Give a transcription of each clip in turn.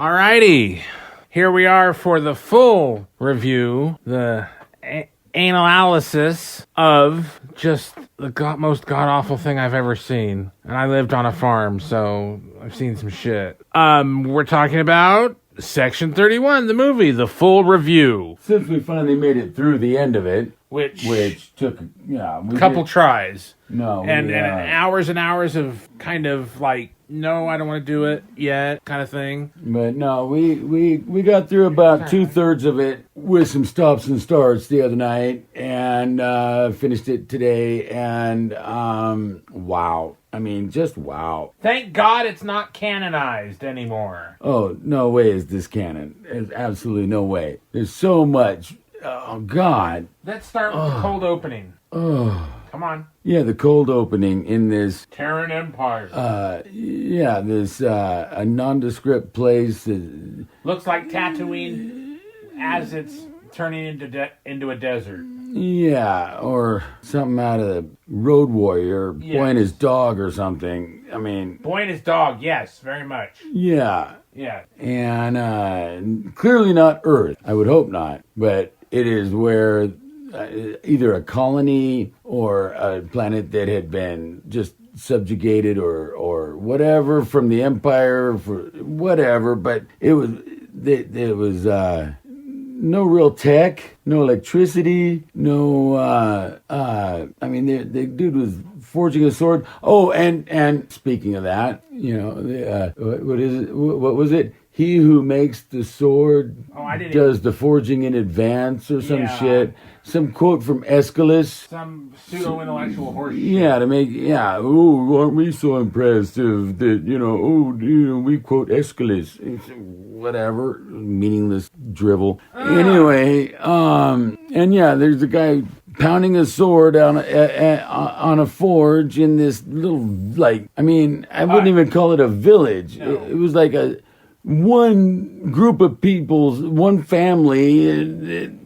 Alrighty, here we are for the full review, the analysis of just the most god-awful thing I've ever seen. And I lived on a farm, so I've seen some shit. We're talking about Section 31, the movie, the full review. Since we finally made it through the end of it, which took a couple tries. No, and hours and hours of kind of like, no, I don't want to do it yet, kind of thing. But no, we got through about 2/3 of it with some stops and starts the other night, and finished it today. And wow, I mean, just wow! Thank God it's not canonized anymore. Oh, no way is this canon. There's absolutely no way. There's so much. Oh God! Let's start with the cold opening. Oh. Come on. Yeah, the cold opening in this Terran Empire. This a nondescript place. Looks like Tatooine as it's turning into a desert. Yeah, or something out of the Road Warrior, yes. Boy and his dog or something. I mean, Boy and his dog, yes, very much. Yeah. Yeah. And clearly not Earth. I would hope not, but it is where either a colony or a planet that had been just subjugated or whatever from the Empire for whatever, but it was no real tech, no electricity, no I mean the dude was forging a sword. Oh, and speaking of that, what is it? What was it? He who makes the sword does the forging in advance or some shit. Some quote from Aeschylus. Some pseudo-intellectual horseshit. Yeah, to make, oh, aren't we so impressive that, we quote Aeschylus. Whatever, meaningless drivel. Anyway, there's a guy pounding a sword on a forge in this little, I wouldn't even call it a village. No. It was like one group of people, one family.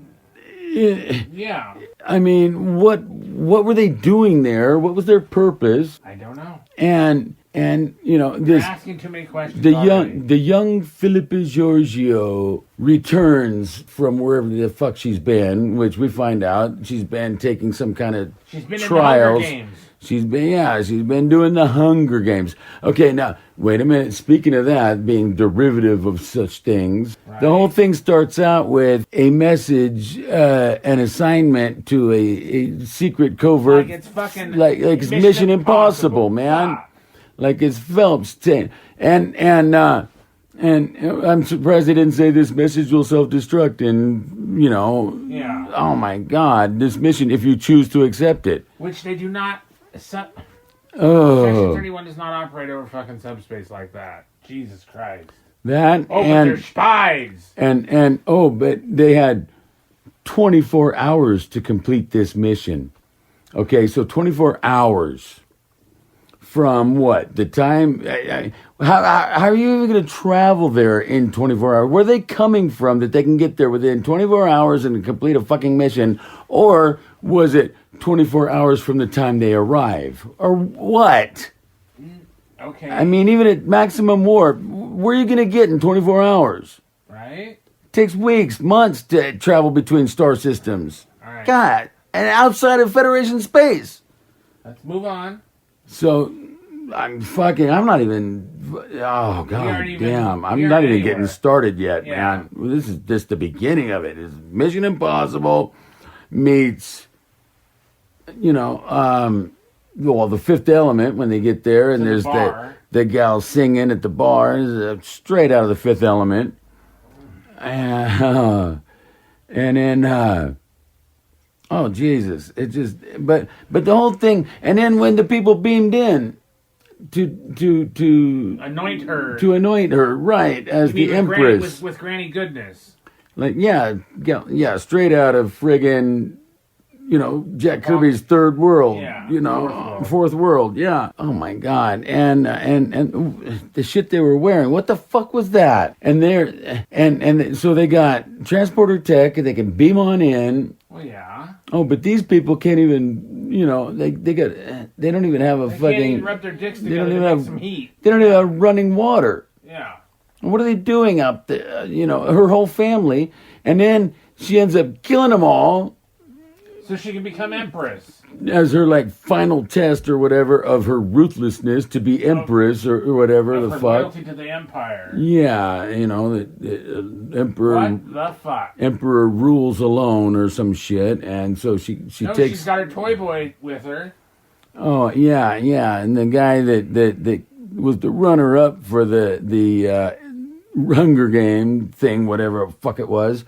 Yeah. I mean, what were they doing there? What was their purpose? I don't know. And You're asking too many questions. The young Philippa Giorgio returns from wherever the fuck she's been, which we find out she's been taking some kind of trials. She's been doing the Hunger Games. Okay, now, wait a minute. Speaking of that, being derivative of such things, the whole thing starts out with a message, an assignment to a secret covert. Like it's fucking... Like it's Mission Impossible, man. Ah. Like it's Phelps 10. And I'm surprised they didn't say this message will self-destruct and, oh my God, this mission, if you choose to accept it. Which they do not... Section 31 does not operate over fucking subspace like that. Jesus Christ. That but they're spies. But they had 24 hours to complete this mission. Okay, so 24 hours from what? The time... How are you even going to travel there in 24 hours? Where are they coming from that they can get there within 24 hours and complete a fucking mission? Or was it 24 hours from the time they arrive? Or what? Okay. I mean, even at maximum warp, where are you going to get in 24 hours? Right? Takes weeks, months to travel between star systems. All right. God, and outside of Federation space. Let's move on. So, I'm not even, oh, God damn. I'm not even getting started yet, man. This is just the beginning of it. It's Mission Impossible meets, the Fifth Element when they get there, and there's the gal singing at the bar, straight out of the Fifth Element. And then, oh, Jesus. It just, but the whole thing, and then when the people beamed in, to anoint her, right, as the Empress with Granny Goodness, like straight out of friggin' Jack Kirby's Third World, Fourth World, yeah. Oh my God, and the shit they were wearing, what the fuck was that? And so they got transporter tech, and they can beam on in. Well, yeah. Oh, but these people can't even. They don't even have a fucking. Can't even rub their dicks together to make some heat. They don't even have running water. Yeah. What are they doing up there? Her whole family. And then she ends up killing them all So she can become empress. as her like final test or whatever of her ruthlessness to be empress or whatever the Her fuck. loyalty to the empire. Yeah, the emperor. What the fuck? Emperor rules alone or some shit, and so she No, takes. she's got her toy boy with her. Oh yeah, and the guy that was the runner up for the Hunger Game thing, whatever the fuck it was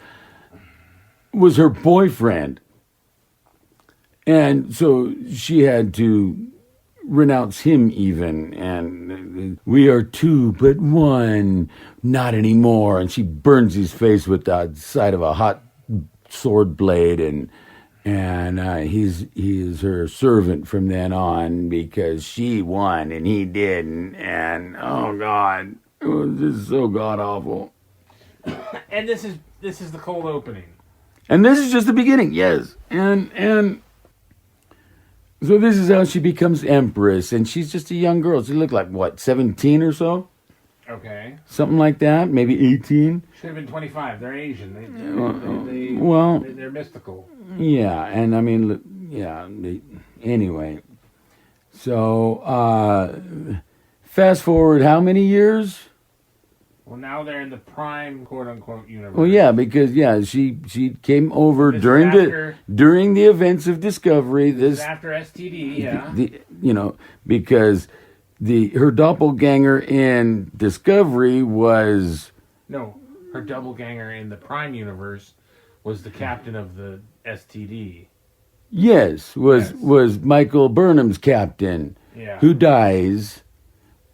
her boyfriend. And so she had to renounce him even, and we are two but one, not anymore. And she burns his face with the side of a hot sword blade, and he's her servant from then on because she won and he didn't. And oh God, it was just so god awful. And this is the cold opening. And this is just the beginning, yes. And so this is how she becomes empress, and she's just a young girl. She looked like, what, 17 or so? Okay. Something like that, maybe 18. Should have been 25. They're Asian. They're mystical. Yeah, and I mean, anyway. So, fast forward how many years? Well, now they're in the prime, quote unquote, universe. Well, yeah, because she came over during the events of Discovery. This is after STD, yeah. Because her doppelganger in Discovery was her doppelganger in the prime universe was the captain of the STD. Yes, was Michael Burnham's captain, who dies,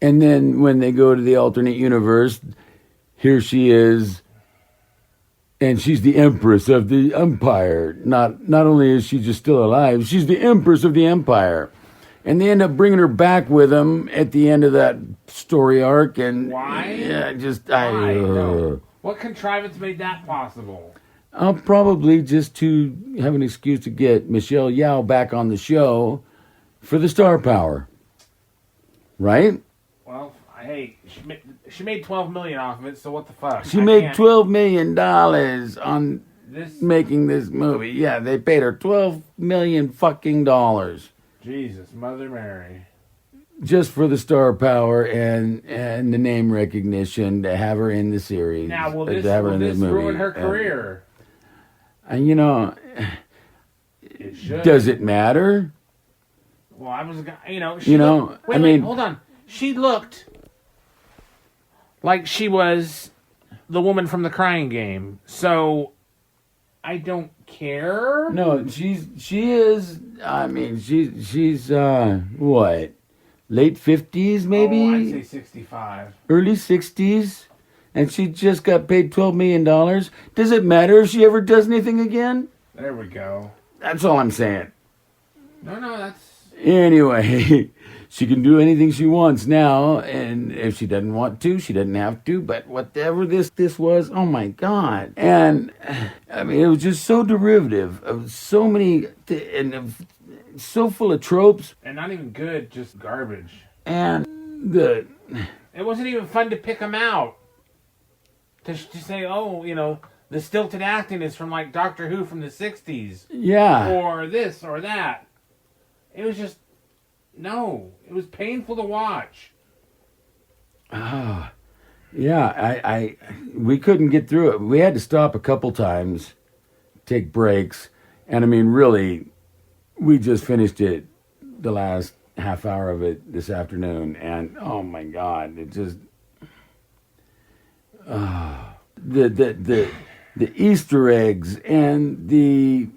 and then when they go to the alternate universe, here she is, and she's the empress of the empire. Not only is she just still alive, she's the empress of the empire. And they end up bringing her back with them at the end of that story arc. And why? Yeah, why? What contrivance made that possible? Probably just to have an excuse to get Michelle Yeoh back on the show for the star power. Right? Well, hey, she made $12 million off of it, so what the fuck? She made $12 million on making this movie. Yeah, they paid her $12 million fucking dollars. Jesus, Mother Mary. Just for the star power and the name recognition to have her in the series. Now, will this ruin her career? And it should. Does it matter? Well, I was, hold on. She looked like she was the woman from the Crying Game, so I don't care. No, she is. I mean, she's what, late 50s maybe? Oh, I'd say 65. Early 60s, and she just got paid $12 million. Does it matter if she ever does anything again? There we go. That's all I'm saying. No, that's... Anyway, she can do anything she wants now, and if she doesn't want to, she doesn't have to, but whatever this was, oh my God. And, I mean, it was just so derivative of so many, and so full of tropes. And not even good, just garbage. And it wasn't even fun to pick them out. To say, the stilted acting is from, like, Doctor Who from the 60s. Yeah. Or this or that. It was just... No, it was painful to watch. Yeah, we couldn't get through it. We had to stop a couple times, take breaks, and I mean, really, we just finished it, the last half hour of it this afternoon, and oh my God, it just, the Easter eggs and the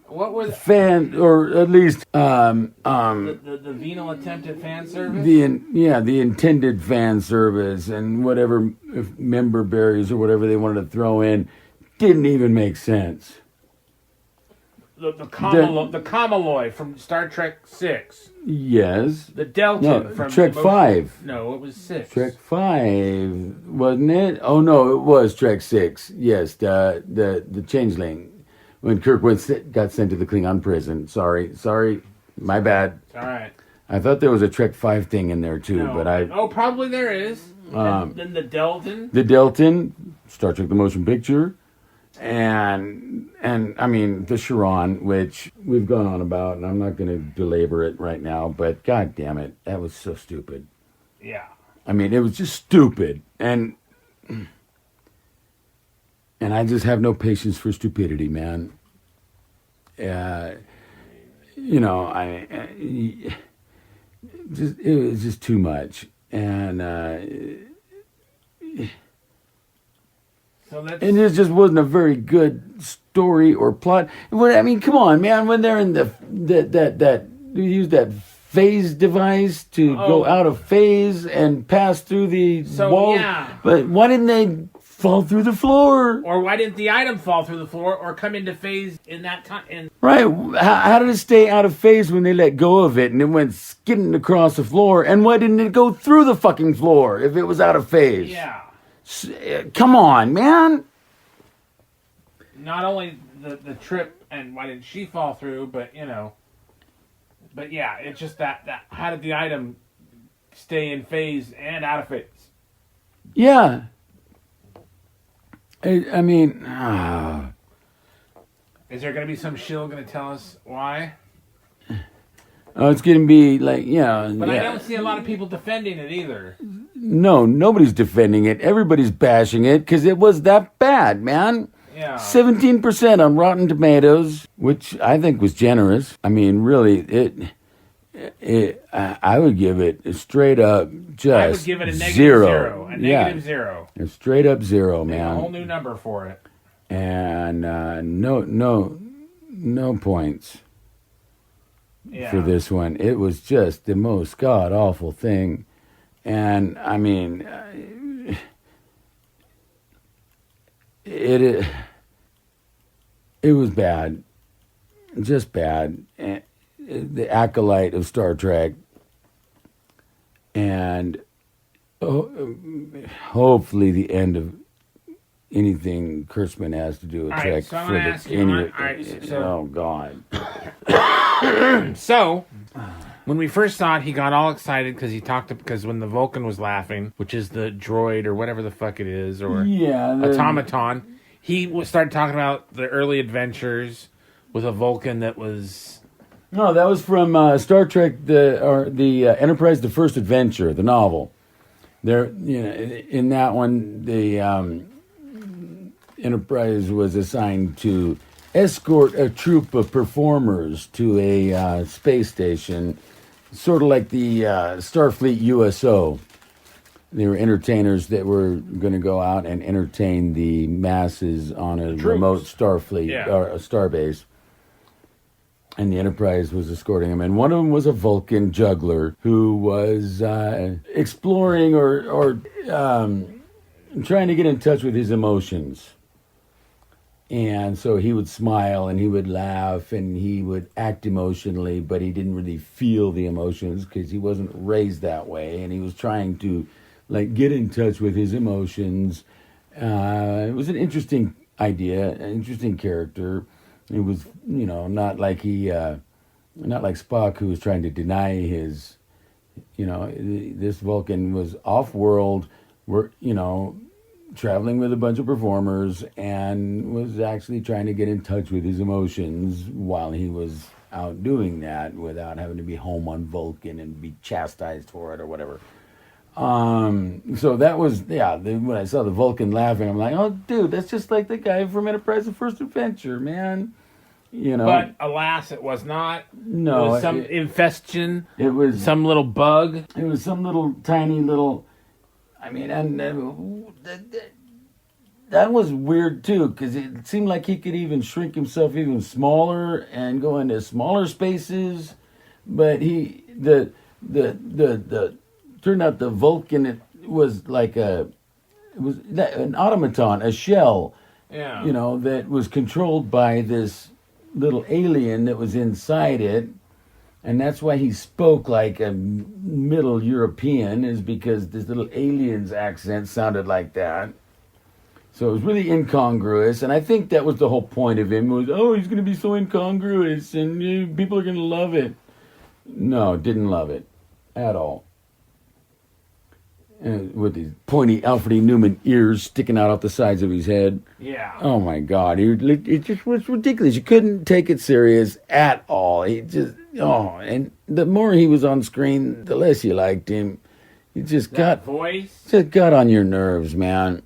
fan, or at least the venal attempt at fan service. The intended fan service and whatever member berries or whatever they wanted to throw in didn't even make sense. The Kamaloy from Star Trek 6. Yes. The Delta from Trek 5. No, it was 6. Trek 5, wasn't it? Oh no, it was Trek 6. Yes, the Changeling, when Kirk got sent to the Klingon prison. Sorry, my bad. It's all right. I thought there was a Trek 5 thing in there too, but probably there is. Then the Delton. The Delton, Star Trek the Motion Picture, and I mean the Chiron, which we've gone on about, and I'm not going to belabor it right now, but god damn it, that was so stupid. Yeah. I mean, it was just stupid, and I just have no patience for stupidity, man. You know, it was just too much, and and it just wasn't a very good story or plot. I mean, come on, man. When they're in that you use that phase device to go out of phase and pass through the wall. Yeah. But why didn't they fall through the floor? Or why didn't the item fall through the floor or come into phase in that time? Right. How did it stay out of phase when they let go of it and it went skidding across the floor? And why didn't it go through the fucking floor if it was out of phase? Yeah. Come on, man. Not only the trip and why didn't she fall through, but you know. But yeah, it's just that how did the item stay in phase and out of phase? Yeah. I mean, is there going to be some shill going to tell us why? Oh, it's going to be like, yeah. But I don't see a lot of people defending it either. No, nobody's defending it. Everybody's bashing it because it was that bad, man. Yeah. 17% on Rotten Tomatoes, which I think was generous. I mean, really, I would give it a straight up just I would give it a negative zero. A negative zero. A straight up zero, man. A whole new number for it. And no points for this one. It was just the most god awful thing. And I mean, it was bad, just bad. And the acolyte of Star Trek, and hopefully the end of anything Kurtzman has to do with Trek. So I'm going to ask you. Oh God! So, when we first saw it, he got all excited because when the Vulcan was laughing, which is the droid or whatever the fuck it is, or automaton, he started talking about the early adventures with a Vulcan that was. No, that was from Star Trek, the Enterprise: The First Adventure, the novel. There, in that one, the Enterprise was assigned to escort a troop of performers to a space station, sort of like the Starfleet USO. They were entertainers that were going to go out and entertain the masses on a remote Starfleet or a starbase. And the Enterprise was escorting them. And one of them was a Vulcan juggler who was exploring or trying to get in touch with his emotions. And so he would smile and he would laugh and he would act emotionally, but he didn't really feel the emotions because he wasn't raised that way. And he was trying to get in touch with his emotions. It was an interesting idea, an interesting character. It was, not like Spock, who was trying to deny his, this Vulcan was off-world, traveling with a bunch of performers and was actually trying to get in touch with his emotions while he was out doing that without having to be home on Vulcan and be chastised for it or whatever. So that was, when I saw the Vulcan laughing, I'm like, oh, dude, that's just like the guy from Enterprise: The First Adventure, man. But alas, it was not. No. It was some infestation. It was some little bug. It was some little tiny little, and that was weird too, because it seemed like he could even shrink himself even smaller and go into smaller spaces. But turned out the Vulcan was like an automaton, a shell, that was controlled by this little alien that was inside it. And that's why he spoke like a Middle European, is because this little alien's accent sounded like that. So it was really incongruous, and I think that was the whole point of him, was, he's going to be so incongruous, and people are going to love it. No, didn't love it at all. with these pointy Alfred E. Newman ears sticking out off the sides of his head. Yeah. Oh my God, it just was ridiculous. You couldn't take it serious at all. He just and the more he was on screen, the less you liked him. He just voice got on your nerves, man.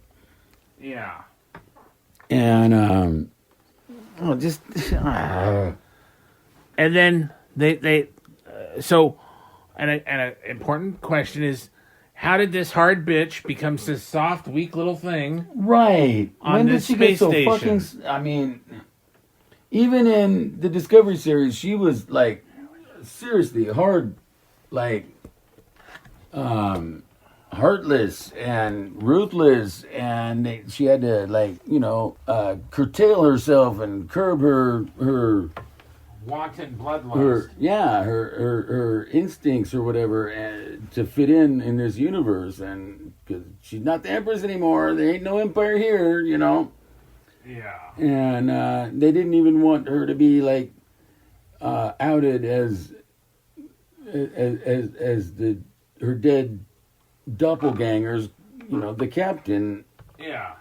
Yeah. And and then they so an important question is, how did this hard bitch become this soft, weak little thing? Right. On when this did she get space so station? fucking? I mean, even in the Discovery series, she was like seriously hard, like heartless and ruthless, and she had to curtail herself and curb her wanton bloodlust. her instincts or whatever to fit in this universe, and because she's not the Empress anymore, there ain't no empire here, Yeah. And they didn't even want her to be like outed as her dead doppelgangers, the captain. Yeah.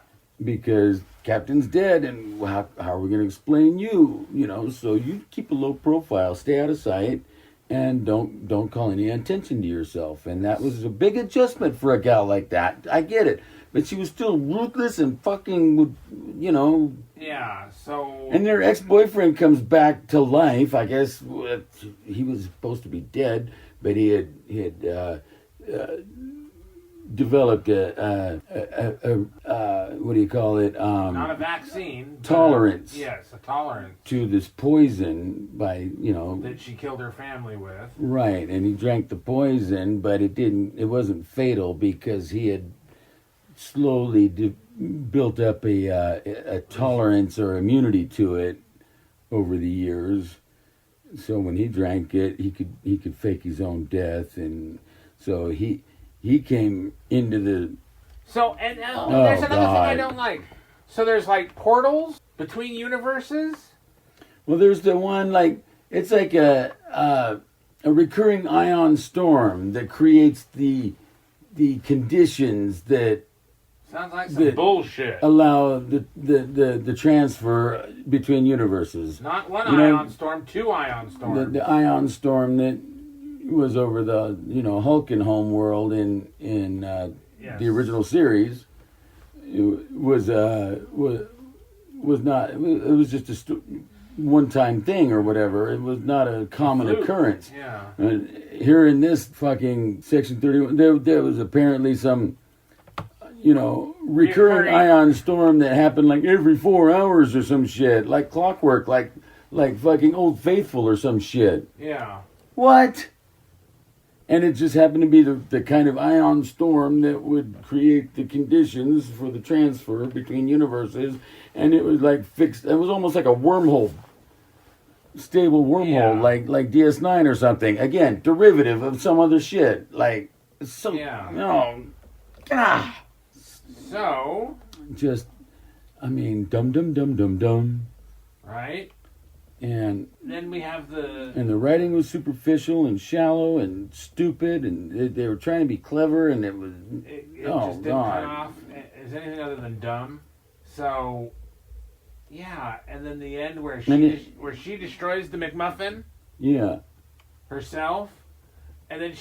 Because Captain's dead, and how are we going to explain you? So you keep a low profile, stay out of sight, and don't call any attention to yourself. And that was a big adjustment for a gal like that. I get it, but she was still ruthless and fucking, Yeah. So. And their ex-boyfriend comes back to life. I guess he was supposed to be dead, but he had developed a what do you call it? Not a vaccine. Tolerance. Yes, a tolerance to this poison by that she killed her family with. Right, and he drank the poison, but it wasn't fatal because he had slowly built up a tolerance or immunity to it over the years. So when he drank it, he could fake his own death, and so he came into the... So, and there's another thing I don't like. So there's like portals between universes? Well, there's the one, it's like a recurring ion storm that creates the conditions that... Sounds like some bullshit. Allow the transfer between universes. Not one ion storm, two ion storms. The ion storm that was over the Hulk and Homeworld in yes. the original series was not. It was just a one-time thing or whatever. It was not a common occurrence. Yeah. Here in this fucking Section 31, there was apparently some recurring ion storm that happened like every 4 hours or some shit, like clockwork, like fucking Old Faithful or some shit. Yeah. What? And it just happened to be the kind of ion storm that would create the conditions for the transfer between universes. And it was like fixed. It was almost like a wormhole, stable wormhole, like DS9 or something. Again, derivative of some other shit. Like, so, So. Just, dum. Right? And then we have the writing was superficial and shallow and stupid, and they were trying to be clever, and it just didn't come off as anything other than dumb. So and then the end where she destroys the McMuffin, herself, and then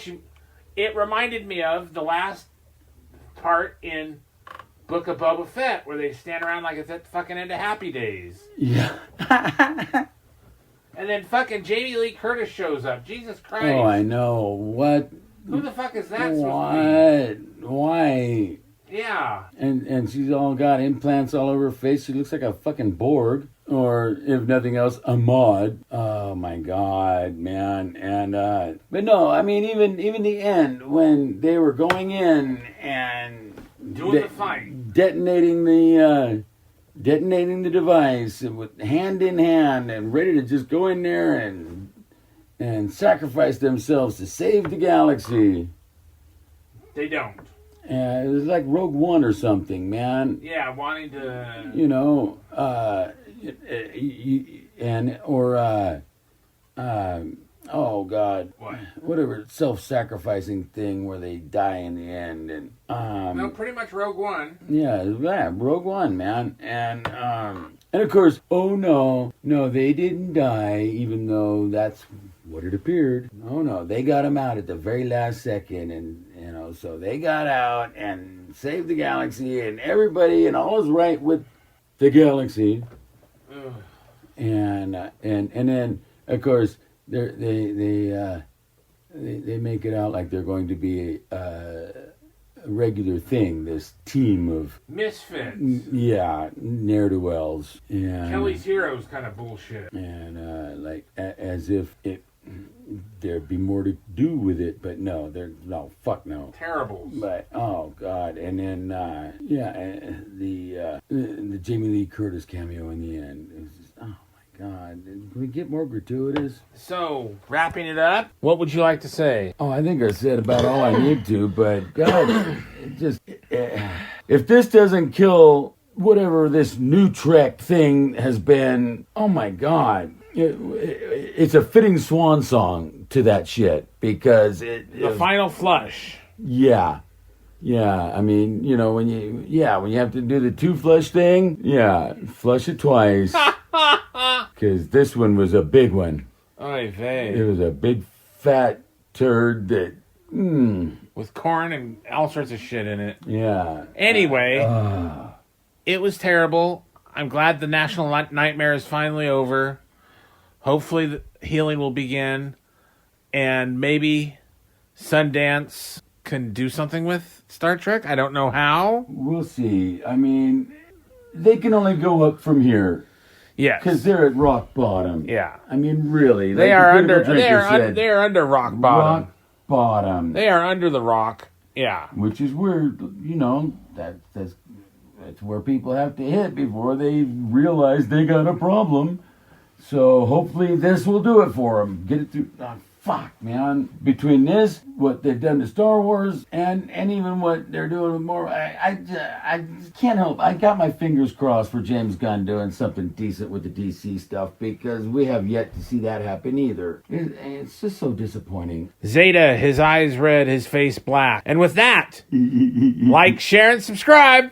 it reminded me of the last part in Book of Boba Fett where they stand around like it's at the fucking end of Happy Days. Yeah. And then fucking Jamie Lee Curtis shows up. Jesus Christ. Oh, I know. What? Who the fuck is that supposed to be? Why? Yeah. And she's all got implants all over her face. She looks like a fucking Borg. Or, if nothing else, a mod. Oh, my God, man. And, but no, I mean, even the end, when they were going in and... Doing the fight. Detonating the device with hand in hand and ready to just go in there and sacrifice themselves to save the galaxy. They don't. It was like Rogue One or something, man. Yeah, wanting to... oh God, What? whatever self-sacrificing thing where they die in the end, and No, pretty much Rogue One. yeah, Rogue One, man, and of course, oh no, they didn't die, even though that's what it appeared. Oh no, they got him out at the very last second, and so they got out and saved the galaxy, and everybody, and all is right with the galaxy. Ugh. And then of course they make it out like they're going to be a regular thing. This team of Misfits. ne'er do wells, and Kelly's Heroes kind of bullshit. and as if there'd be more to do with it, but no, fuck no. Terribles. But oh god, and then the Jamie Lee Curtis cameo in the end. It was just, oh my god, can we get more gratuitous? So, wrapping it up, what would you like to say? Oh, I think I said about all I need to, but god, if this doesn't kill whatever this new Trek thing has been, oh my god. It's a fitting swan song to that shit because The final flush. Yeah. I mean, when you have to do the two flush thing, flush it twice. Because this one was a big one. Oy vey. It was a big fat turd that, With corn and all sorts of shit in it. yeah. Anyway, it was terrible. I'm glad the national nightmare is finally over. Hopefully the healing will begin. And maybe Sundance can do something with Star Trek. I don't know how. We'll see. I mean, they can only go up from here. Yes. Because they're at rock bottom. Yeah. I mean, really. They like are the under. Critical Drinker said, They are under rock bottom. rock bottom. They are under the rock. Yeah. Which is weird, that's where people have to hit before they realize they got a problem. So hopefully this will do it for them. Get it through. Oh, fuck, man. Between this, what they've done to Star Wars, and even what they're doing with more, I can't help. I got my fingers crossed for James Gunn doing something decent with the DC stuff because we have yet to see that happen either. It's just so disappointing. Zeta, his eyes red, his face black. And with that, like, share, and subscribe.